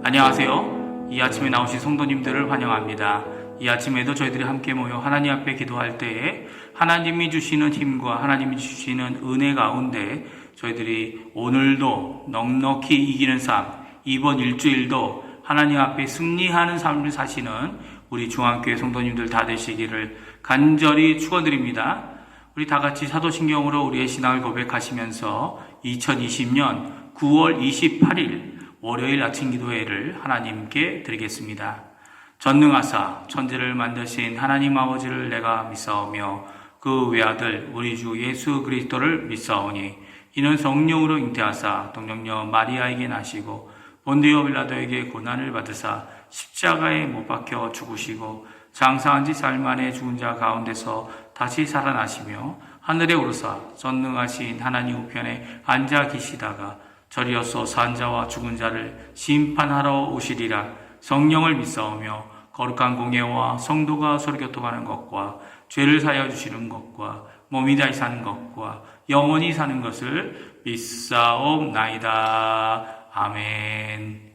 안녕하세요. 이 아침에 나오신 성도님들을 환영합니다. 이 아침에도 저희들이 함께 모여 하나님 앞에 기도할 때에 하나님이 주시는 힘과 하나님이 주시는 은혜 가운데 저희들이 오늘도 넉넉히 이기는 삶, 이번 일주일도 하나님 앞에 승리하는 삶을 사시는 우리 중앙교회 성도님들 다 되시기를 간절히 축원드립니다. 우리 다 같이 사도신경으로 우리의 신앙을 고백하시면서 2020년 9월 28일 월요일 아침 기도회를 하나님께 드리겠습니다. 전능하사 천지를 만드신 하나님 아버지를 내가 믿사오며 그 외아들 우리 주 예수 그리스도를 믿사오니 이는 성령으로 잉태하사 동정녀 마리아에게 나시고 본디오 빌라도에게 고난을 받으사 십자가에 못 박혀 죽으시고 장사한 지 사흘 만에 죽은 자 가운데서 다시 살아나시며 하늘에 오르사 전능하신 하나님 우편에 앉아 계시다가 저리어서 산 자와 죽은 자를 심판하러 오시리라. 성령을 믿사오며 거룩한 공예와 성도가 서로 교통하는 것과 죄를 사하여 주시는 것과 몸이 다시 사는 것과 영원히 사는 것을 믿사옵나이다. 아멘.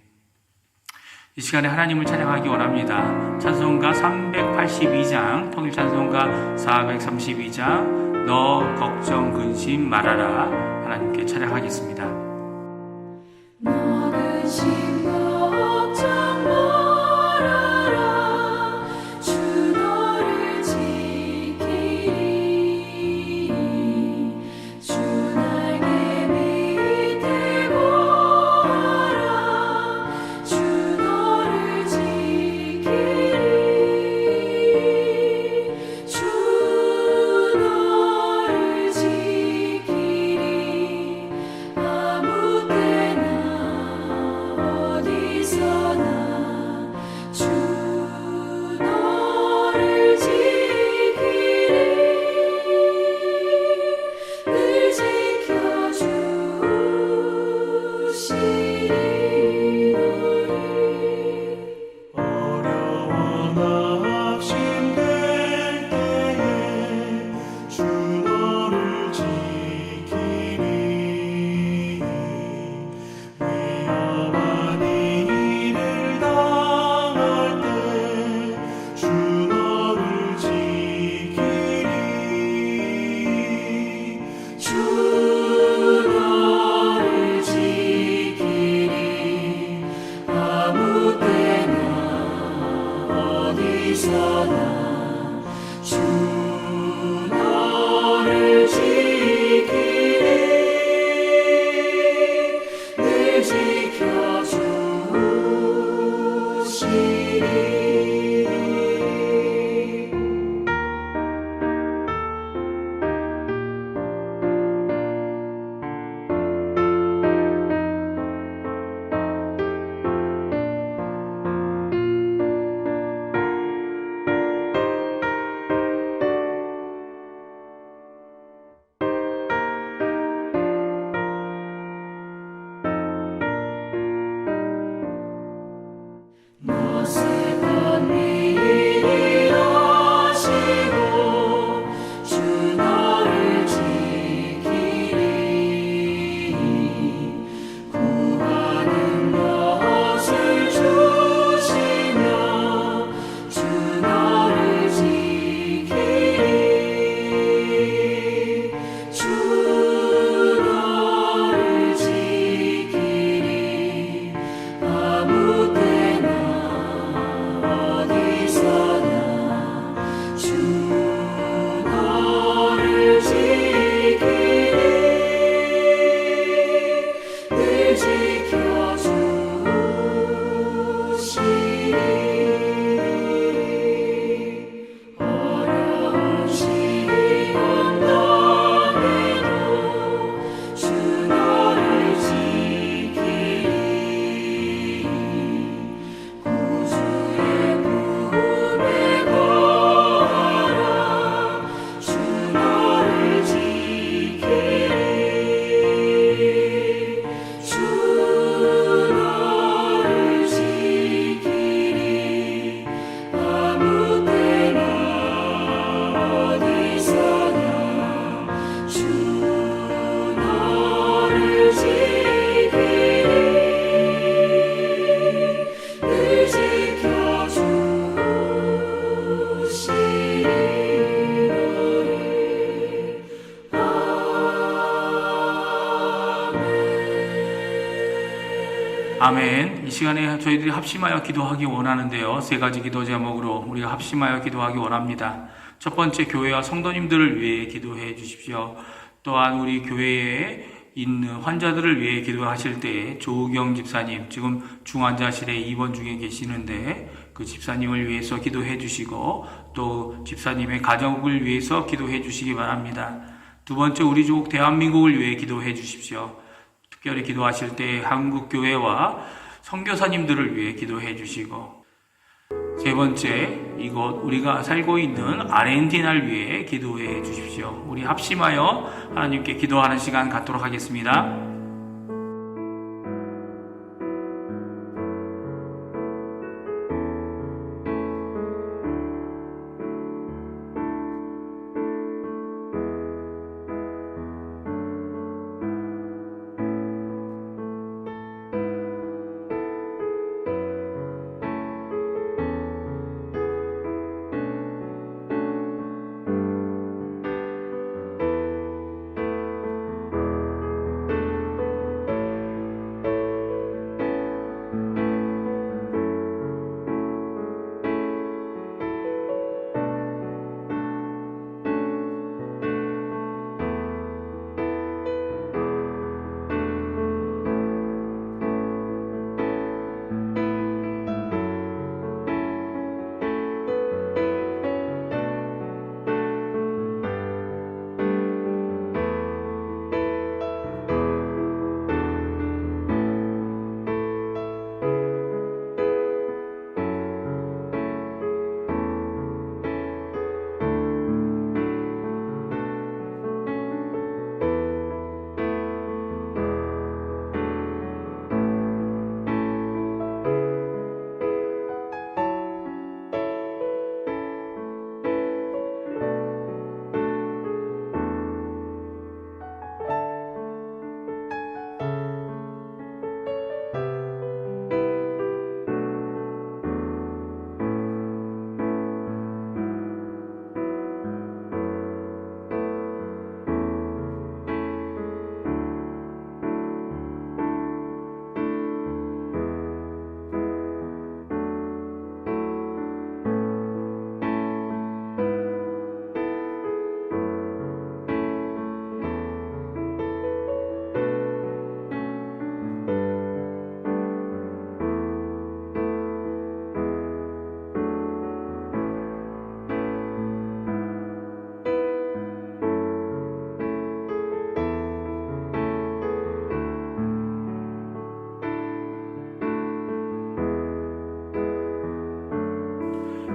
이 시간에 하나님을 찬양하기 원합니다. 찬송가 382장, 통일 찬송가 432장, 너 걱정 근심 말아라. 하나님께 찬양하겠습니다. 너 근심 걱정 말아라. 주 너를 지키리. 주 날개 밑에 거하라. 주 너를 지키리. 주 너를 지키리. 아무 때나 아멘. 이 시간에 저희들이 합심하여 기도하기 원하는데요. 세 가지 기도 제목으로 우리가 합심하여 기도하기 원합니다. 첫 번째, 교회와 성도님들을 위해 기도해 주십시오. 또한 우리 교회에 있는 환자들을 위해 기도하실 때 조우경 집사님, 지금 중환자실에 입원 중에 계시는데 그 집사님을 위해서 기도해 주시고 또 집사님의 가족을 위해서 기도해 주시기 바랍니다. 두 번째, 우리 조국 대한민국을 위해 기도해 주십시오. 특별히 기도하실 때 한국교회와 선교사님들을 위해 기도해 주시고, 세 번째, 이곳 우리가 살고 있는 아르헨티나를 위해 기도해 주십시오. 우리 합심하여 하나님께 기도하는 시간 갖도록 하겠습니다.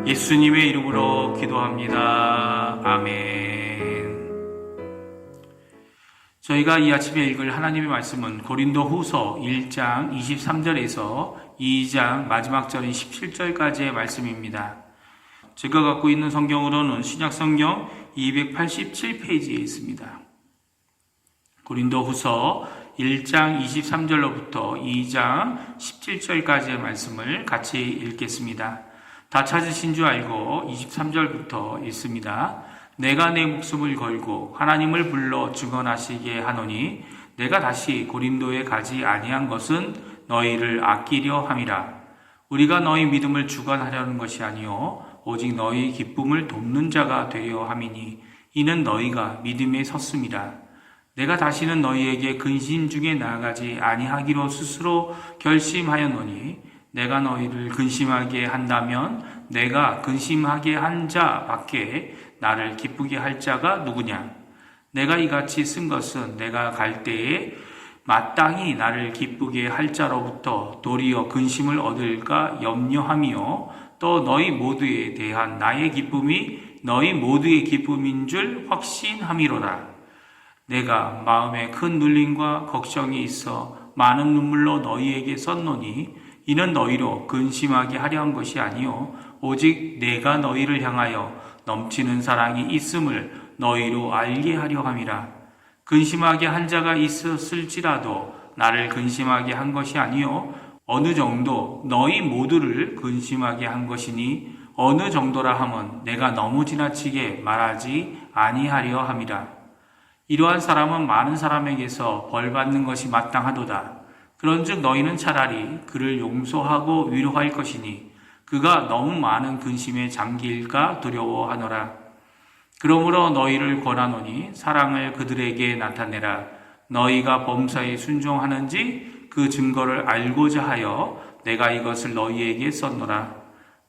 예수님의 이름으로 기도합니다. 아멘. 저희가 이 아침에 읽을 하나님의 말씀은 고린도 후서 1장 23절에서 2장 마지막 절인 17절까지의 말씀입니다. 제가 갖고 있는 성경으로는 신약성경 287페이지에 있습니다. 고린도 후서 1장 23절로부터 2장 17절까지의 말씀을 같이 읽겠습니다. 다 찾으신 줄 알고 23절부터 읽습니다. 내가 내 목숨을 걸고 하나님을 불러 증언하시게 하노니 내가 다시 고린도에 가지 아니한 것은 너희를 아끼려 함이라. 우리가 너희 믿음을 주관하려는 것이 아니요 오직 너희 기쁨을 돕는 자가 되려 함이니 이는 너희가 믿음에 섰음이라. 내가 다시는 너희에게 근심 중에 나아가지 아니하기로 스스로 결심하였노니 내가 너희를 근심하게 한다면 내가 근심하게 한 자 밖에 나를 기쁘게 할 자가 누구냐? 내가 이같이 쓴 것은 내가 갈 때에 마땅히 나를 기쁘게 할 자로부터 도리어 근심을 얻을까 염려하며 또 너희 모두에 대한 나의 기쁨이 너희 모두의 기쁨인 줄 확신함이로라. 내가 마음에 큰 눌림과 걱정이 있어 많은 눈물로 너희에게 썼노니 이는 너희로 근심하게 하려 한 것이 아니요 오직 내가 너희를 향하여 넘치는 사랑이 있음을 너희로 알게 하려 함이라. 근심하게 한 자가 있었을지라도 나를 근심하게 한 것이 아니요 어느 정도 너희 모두를 근심하게 한 것이니 어느 정도라 함은 내가 너무 지나치게 말하지 아니하려 함이라. 이러한 사람은 많은 사람에게서 벌 받는 것이 마땅하도다. 그런즉 너희는 차라리 그를 용서하고 위로할 것이니 그가 너무 많은 근심에 잠길까 두려워하노라. 그러므로 너희를 권하노니 사랑을 그들에게 나타내라. 너희가 범사에 순종하는지 그 증거를 알고자 하여 내가 이것을 너희에게 썼노라.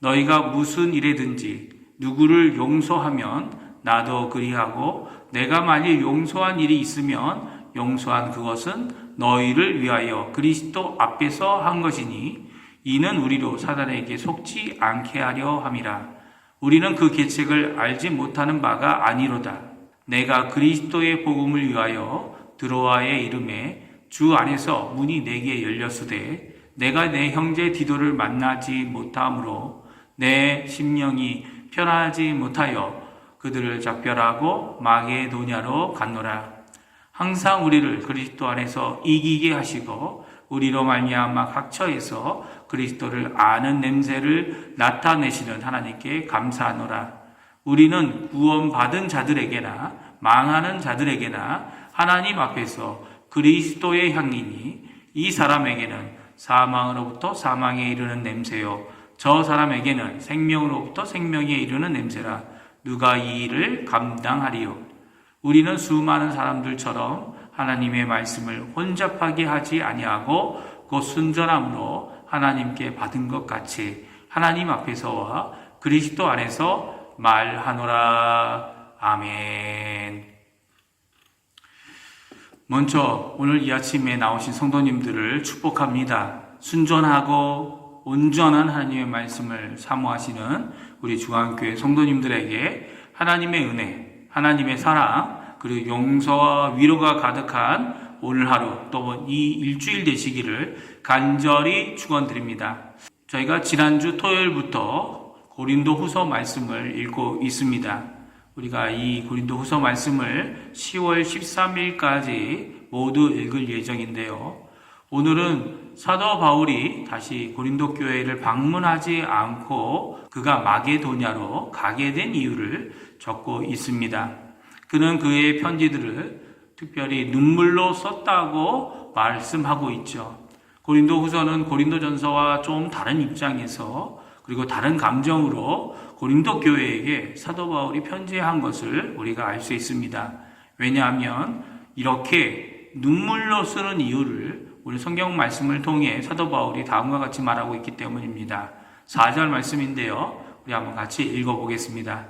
너희가 무슨 일에든지 누구를 용서하면 나도 그리하고 내가 만일 용서한 일이 있으면 용서한 그것은 너희를 위하여 그리스도 앞에서 한 것이니 이는 우리로 사단에게 속지 않게 하려 함이라. 우리는 그 계책을 알지 못하는 바가 아니로다. 내가 그리스도의 복음을 위하여 드로아의 이름에 주 안에서 문이 내게 열렸으되 내가 내 형제 디도를 만나지 못함으로 내 심령이 편하지 못하여 그들을 작별하고 마게도냐로 갔노라. 항상 우리를 그리스도 안에서 이기게 하시고 우리로 말미암아 각처에서 그리스도를 아는 냄새를 나타내시는 하나님께 감사하노라. 우리는 구원받은 자들에게나 망하는 자들에게나 하나님 앞에서 그리스도의 향이니 이 사람에게는 사망으로부터 사망에 이르는 냄새요 저 사람에게는 생명으로부터 생명에 이르는 냄새라. 누가 이 일을 감당하리요? 우리는 수많은 사람들처럼 하나님의 말씀을 혼잡하게 하지 아니하고 곧 순전함으로 하나님께 받은 것 같이 하나님 앞에서와 그리스도 안에서 말하노라. 아멘. 먼저 오늘 이 아침에 나오신 성도님들을 축복합니다. 순전하고 온전한 하나님의 말씀을 사모하시는 우리 중앙교회 성도님들에게 하나님의 은혜, 하나님의 사랑, 그리고 용서와 위로가 가득한 오늘 하루 또 이 일주일 되시기를 간절히 축원드립니다. 저희가 지난주 토요일부터 고린도 후서 말씀을 읽고 있습니다. 우리가 이 고린도 후서 말씀을 10월 13일까지 모두 읽을 예정인데요. 오늘은 사도 바울이 다시 고린도 교회를 방문하지 않고 그가 마게도냐로 가게 된 이유를 적고 있습니다. 그는 그의 편지들을 특별히 눈물로 썼다고 말씀하고 있죠. 고린도 후서는 고린도 전서와 좀 다른 입장에서 그리고 다른 감정으로 고린도 교회에게 사도 바울이 편지한 것을 우리가 알 수 있습니다. 왜냐하면 이렇게 눈물로 쓰는 이유를 우리 성경 말씀을 통해 사도 바울이 다음과 같이 말하고 있기 때문입니다. 4절 말씀인데요. 우리 한번 같이 읽어보겠습니다.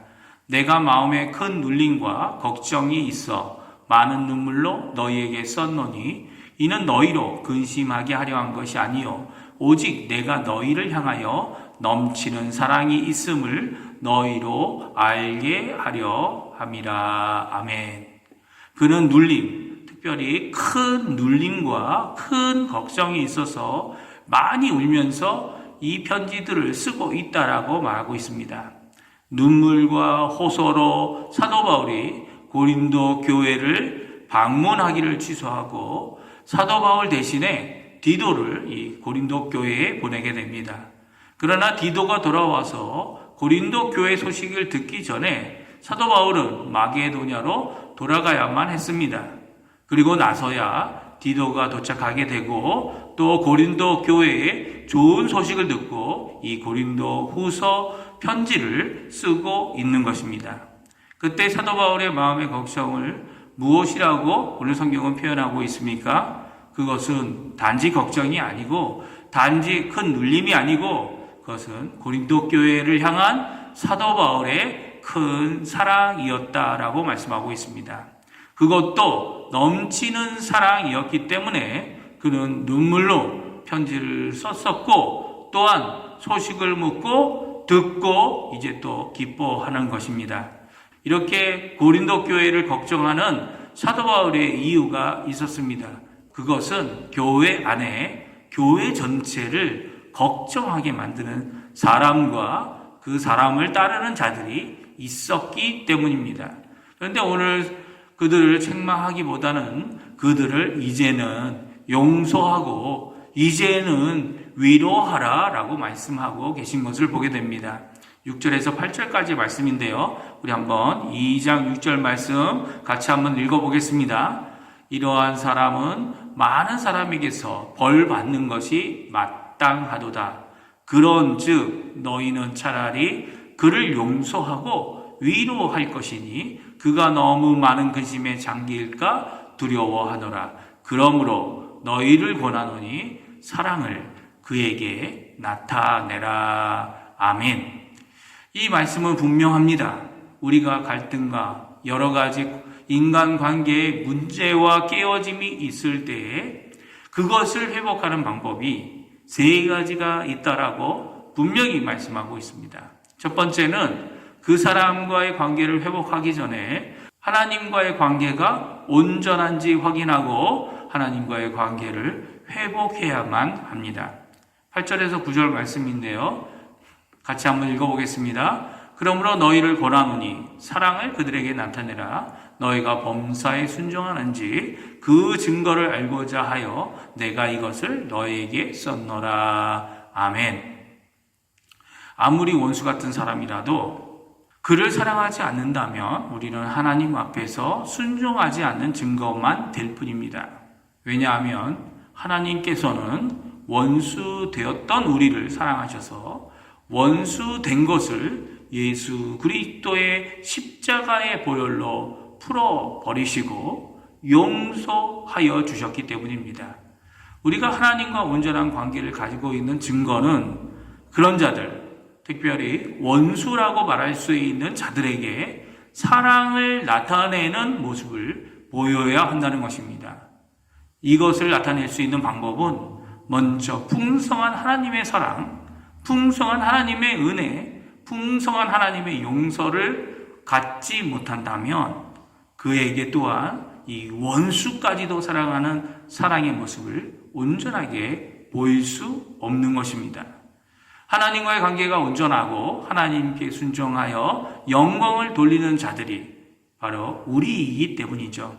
내가 마음에 큰 눌림과 걱정이 있어 많은 눈물로 너희에게 썼노니 이는 너희로 근심하게 하려 한 것이 아니요 오직 내가 너희를 향하여 넘치는 사랑이 있음을 너희로 알게 하려 함이라. 아멘. 그는 눌림, 특별히 큰 눌림과 큰 걱정이 있어서 많이 울면서 이 편지들을 쓰고 있다라고 말하고 있습니다. 눈물과 호소로 사도 바울이 고린도 교회를 방문하기를 취소하고 사도 바울 대신에 디도를 이 고린도 교회에 보내게 됩니다. 그러나 디도가 돌아와서 고린도 교회 소식을 듣기 전에 사도 바울은 마게도냐로 돌아가야만 했습니다. 그리고 나서야 디도가 도착하게 되고 또 고린도 교회에 좋은 소식을 듣고 이 고린도 후서 편지를 쓰고 있는 것입니다. 그때 사도 바울의 마음의 걱정을 무엇이라고 오늘 성경은 표현하고 있습니까? 그것은 단지 걱정이 아니고 단지 큰 눌림이 아니고 그것은 고린도 교회를 향한 사도 바울의 큰 사랑이었다라고 말씀하고 있습니다. 그것도 넘치는 사랑이었기 때문에 그는 눈물로 편지를 썼었고 또한 소식을 묻고 듣고 이제 또 기뻐하는 것입니다. 이렇게 고린도 교회를 걱정하는 사도 바울의 이유가 있었습니다. 그것은 교회 안에 교회 전체를 걱정하게 만드는 사람과 그 사람을 따르는 자들이 있었기 때문입니다. 그런데 오늘 그들을 책망하기보다는 그들을 이제는 용서하고 이제는 위로하라 라고 말씀하고 계신 것을 보게 됩니다. 6절에서 8절까지 말씀인데요. 우리 한번 2장 6절 말씀 같이 한번 읽어보겠습니다. 이러한 사람은 많은 사람에게서 벌 받는 것이 마땅하도다. 그런즉 너희는 차라리 그를 용서하고 위로할 것이니 그가 너무 많은 근심에 잠길까 두려워하노라. 그러므로 너희를 권하노니 사랑을 그에게 나타내라. 아멘. 이 말씀은 분명합니다. 우리가 갈등과 여러 가지 인간관계의 문제와 깨어짐이 있을 때에 그것을 회복하는 방법이 세 가지가 있다라고 분명히 말씀하고 있습니다. 첫 번째는 그 사람과의 관계를 회복하기 전에 하나님과의 관계가 온전한지 확인하고 하나님과의 관계를 회복해야만 합니다. 8절에서 9절 말씀인데요. 같이 한번 읽어보겠습니다. 그러므로 너희를 권하노니 사랑을 그들에게 나타내라. 너희가 범사에 순종하는지 그 증거를 알고자 하여 내가 이것을 너희에게 썼노라. 아멘. 아무리 원수 같은 사람이라도 그를 사랑하지 않는다면 우리는 하나님 앞에서 순종하지 않는 증거만 될 뿐입니다. 왜냐하면 하나님께서는 원수 되었던 우리를 사랑하셔서 원수 된 것을 예수 그리스도의 십자가의 보혈로 풀어버리시고 용서하여 주셨기 때문입니다. 우리가 하나님과 온전한 관계를 가지고 있는 증거는 그런 자들, 특별히 원수라고 말할 수 있는 자들에게 사랑을 나타내는 모습을 보여야 한다는 것입니다. 이것을 나타낼 수 있는 방법은 먼저 풍성한 하나님의 사랑, 풍성한 하나님의 은혜, 풍성한 하나님의 용서를 갖지 못한다면 그에게 또한 이 원수까지도 사랑하는 사랑의 모습을 온전하게 보일 수 없는 것입니다. 하나님과의 관계가 온전하고 하나님께 순종하여 영광을 돌리는 자들이 바로 우리이기 때문이죠.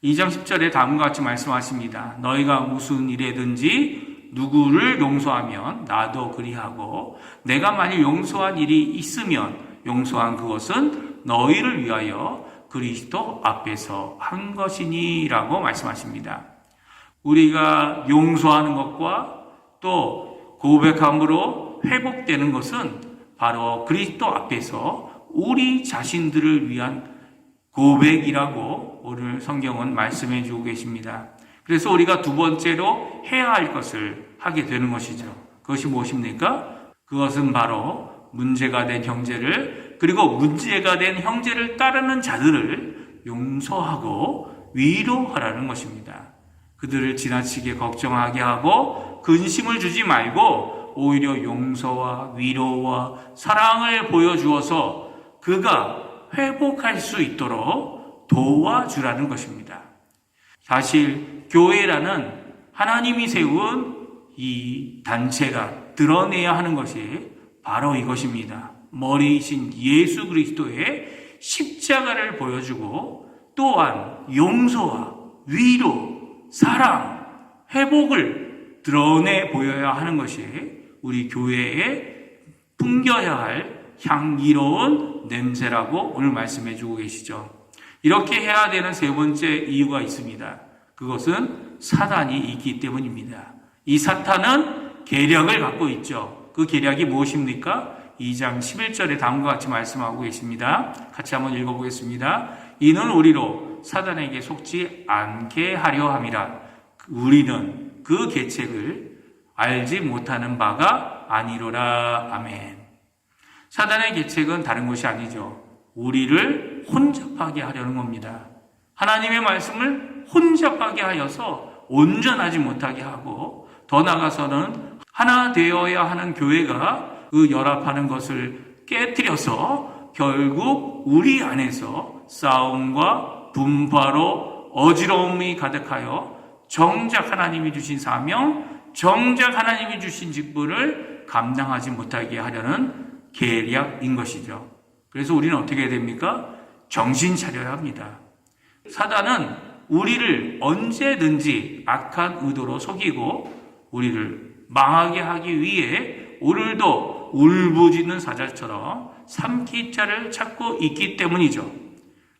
2장 10절에 다음과 같이 말씀하십니다. 너희가 무슨 일에든지 누구를 용서하면 나도 그리하고 내가 만일 용서한 일이 있으면 용서한 그것은 너희를 위하여 그리스도 앞에서 한 것이니 라고 말씀하십니다. 우리가 용서하는 것과 또 고백함으로 회복되는 것은 바로 그리스도 앞에서 우리 자신들을 위한 고백이라고 오늘 성경은 말씀해 주고 계십니다. 그래서 우리가 두 번째로 해야 할 것을 하게 되는 것이죠. 그것이 무엇입니까? 그것은 바로 문제가 된 형제를 그리고 문제가 된 형제를 따르는 자들을 용서하고 위로하라는 것입니다. 그들을 지나치게 걱정하게 하고 근심을 주지 말고 오히려 용서와 위로와 사랑을 보여주어서 그가 회복할 수 있도록 도와주라는 것입니다. 사실 교회라는 하나님이 세운 이 단체가 드러내야 하는 것이 바로 이것입니다. 머리이신 예수 그리스도의 십자가를 보여주고 또한 용서와 위로, 사랑, 회복을 드러내 보여야 하는 것이 우리 교회에 풍겨야 할 향기로운 냄새라고 오늘 말씀해 주고 계시죠. 이렇게 해야 되는 세 번째 이유가 있습니다. 그것은 사단이 있기 때문입니다. 이 사탄은 계략을 갖고 있죠. 그 계략이 무엇입니까? 2장 11절에 다음과 같이 말씀하고 계십니다. 같이 한번 읽어보겠습니다. 이는 우리로 사단에게 속지 않게 하려 함이라. 우리는 그 계책을 알지 못하는 바가 아니로라. 아멘. 사단의 계책은 다른 것이 아니죠. 우리를 혼잡하게 하려는 겁니다. 하나님의 말씀을 혼잡하게 하여서 온전하지 못하게 하고 더 나아가서는 하나 되어야 하는 교회가 그 연합하는 것을 깨뜨려서 결국 우리 안에서 싸움과 분파로 어지러움이 가득하여 정작 하나님이 주신 사명, 정작 하나님이 주신 직분을 감당하지 못하게 하려는 계략인 것이죠. 그래서 우리는 어떻게 해야 됩니까? 정신 차려야 합니다. 사단은 우리를 언제든지 악한 의도로 속이고 우리를 망하게 하기 위해 오늘도 울부짖는 사자처럼 삼키자를 찾고 있기 때문이죠.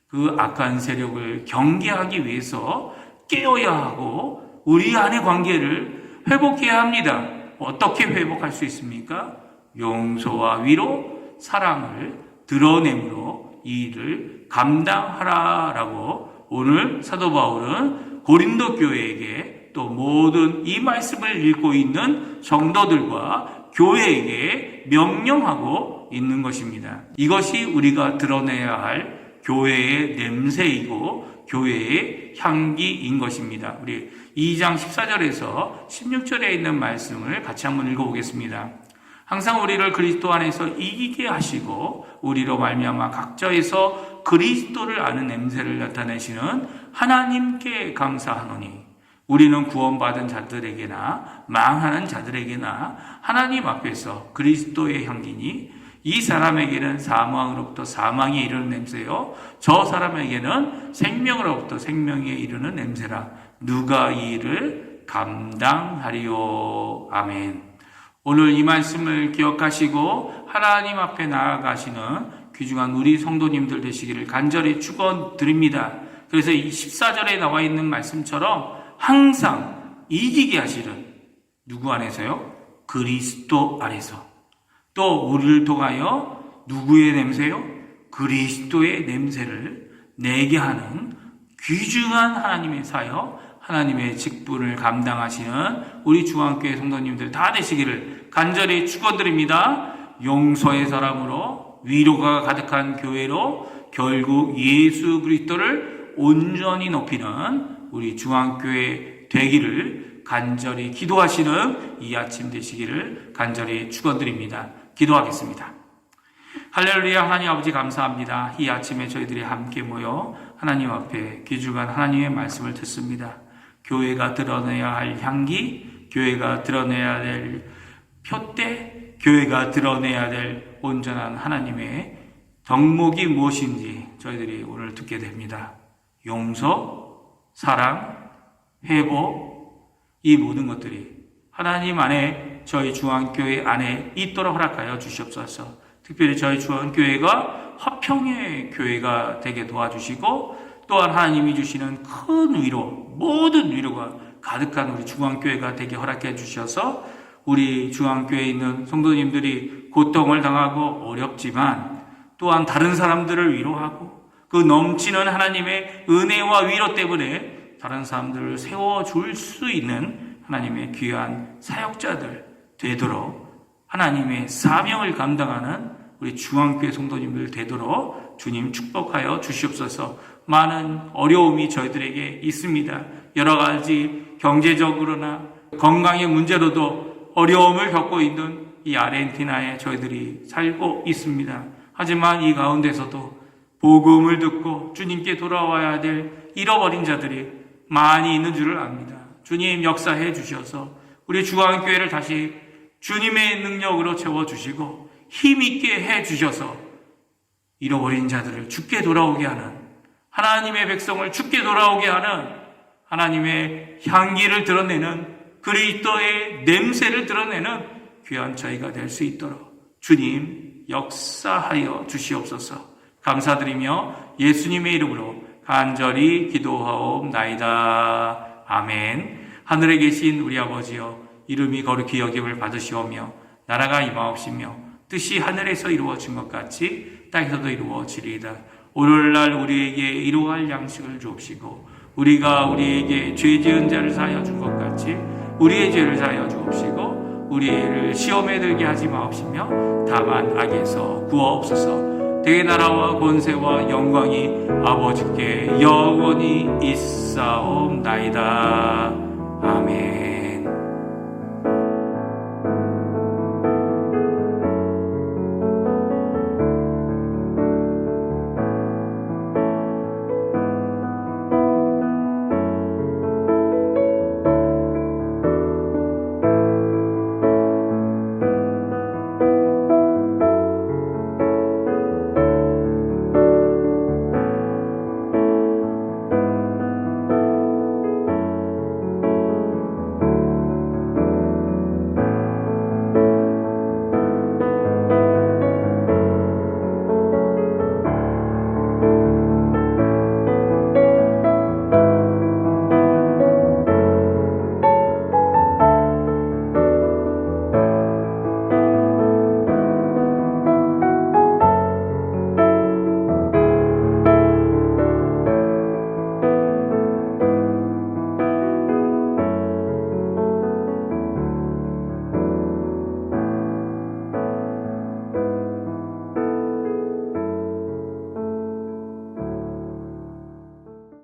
그 악한 세력을 경계하기 위해서 깨어야 하고 우리 안의 관계를 회복해야 합니다. 어떻게 회복할 수 있습니까? 용서와 위로, 사랑을 드러내므로 이 일을 감당하라라고 오늘 사도 바울은 고린도 교회에게 또 모든 이 말씀을 읽고 있는 성도들과 교회에게 명령하고 있는 것입니다. 이것이 우리가 드러내야 할 교회의 냄새이고 교회의 향기인 것입니다. 우리 2장 14절에서 16절에 있는 말씀을 같이 한번 읽어보겠습니다. 항상 우리를 그리스도 안에서 이기게 하시고 우리로 말미암아 각자에서 그리스도를 아는 냄새를 나타내시는 하나님께 감사하노니 우리는 구원받은 자들에게나 망하는 자들에게나 하나님 앞에서 그리스도의 향기니 이 사람에게는 사망으로부터 사망에 이르는 냄새요 저 사람에게는 생명으로부터 생명에 이르는 냄새라. 누가 이 일을 감당하리요. 아멘. 오늘 이 말씀을 기억하시고 하나님 앞에 나아가시는 귀중한 우리 성도님들 되시기를 간절히 축원드립니다. 그래서 이 14절에 나와 있는 말씀처럼 항상 이기게 하시는 누구 안에서요? 그리스도 안에서. 또 우리를 통하여 누구의 냄새요? 그리스도의 냄새를 내게 하는 귀중한 하나님의 사역, 하나님의 직분을 감당하시는 우리 중앙교회 성도님들 다 되시기를 간절히 축원드립니다. 용서의 사람으로 위로가 가득한 교회로 결국 예수 그리스도를 온전히 높이는 우리 중앙교회 되기를 간절히 기도하시는 이 아침 되시기를 간절히 축원드립니다. 기도하겠습니다. 할렐루야. 하나님 아버지 감사합니다. 이 아침에 저희들이 함께 모여 하나님 앞에 귀중한 하나님의 말씀을 듣습니다. 교회가 드러내야 할 향기, 교회가 드러내야 될 표대, 교회가 드러내야 될 온전한 하나님의 덕목이 무엇인지 저희들이 오늘 듣게 됩니다. 용서, 사랑, 회복, 이 모든 것들이 하나님 안에 저희 중앙교회 안에 있도록 허락하여 주시옵소서. 특별히 저희 중앙교회가 화평의 교회가 되게 도와주시고 또한 하나님이 주시는 큰 위로, 모든 위로가 가득한 우리 중앙교회가 되게 허락해 주셔서 우리 중앙교회에 있는 성도님들이 고통을 당하고 어렵지만 또한 다른 사람들을 위로하고 그 넘치는 하나님의 은혜와 위로 때문에 다른 사람들을 세워줄 수 있는 하나님의 귀한 사역자들 되도록 하나님의 사명을 감당하는 우리 중앙교회 성도님들 되도록 주님 축복하여 주시옵소서. 많은 어려움이 저희들에게 있습니다. 여러 가지 경제적으로나 건강의 문제로도 어려움을 겪고 있는 이 아르헨티나에 저희들이 살고 있습니다. 하지만 이 가운데서도 복음을 듣고 주님께 돌아와야 될 잃어버린 자들이 많이 있는 줄을 압니다. 주님 역사해 주셔서 우리 중앙교회를 다시 주님의 능력으로 채워주시고 힘있게 해 주셔서 잃어버린 자들을 주께 돌아오게 하는 하나님의 백성을 주께 돌아오게 하는 하나님의 향기를 드러내는 그리스도의 냄새를 드러내는 귀한 저희가 될 수 있도록 주님 역사하여 주시옵소서. 감사드리며 예수님의 이름으로 간절히 기도하옵나이다. 아멘. 하늘에 계신 우리 아버지여 이름이 거룩히 여김을 받으시오며 나라가 임하옵시며 뜻이 하늘에서 이루어진 것 같이 땅에서도 이루어지리이다. 오늘날 우리에게 이루어갈 양식을 주옵시고 우리가 우리에게 죄 지은 자를 사하여 준 것 같이 우리의 죄를 사하여 주옵시고 우리를 시험에 들게 하지 마옵시며 다만 악에서 구하옵소서. 대나라와 권세와 영광이 아버지께 영원히 있사옵나이다.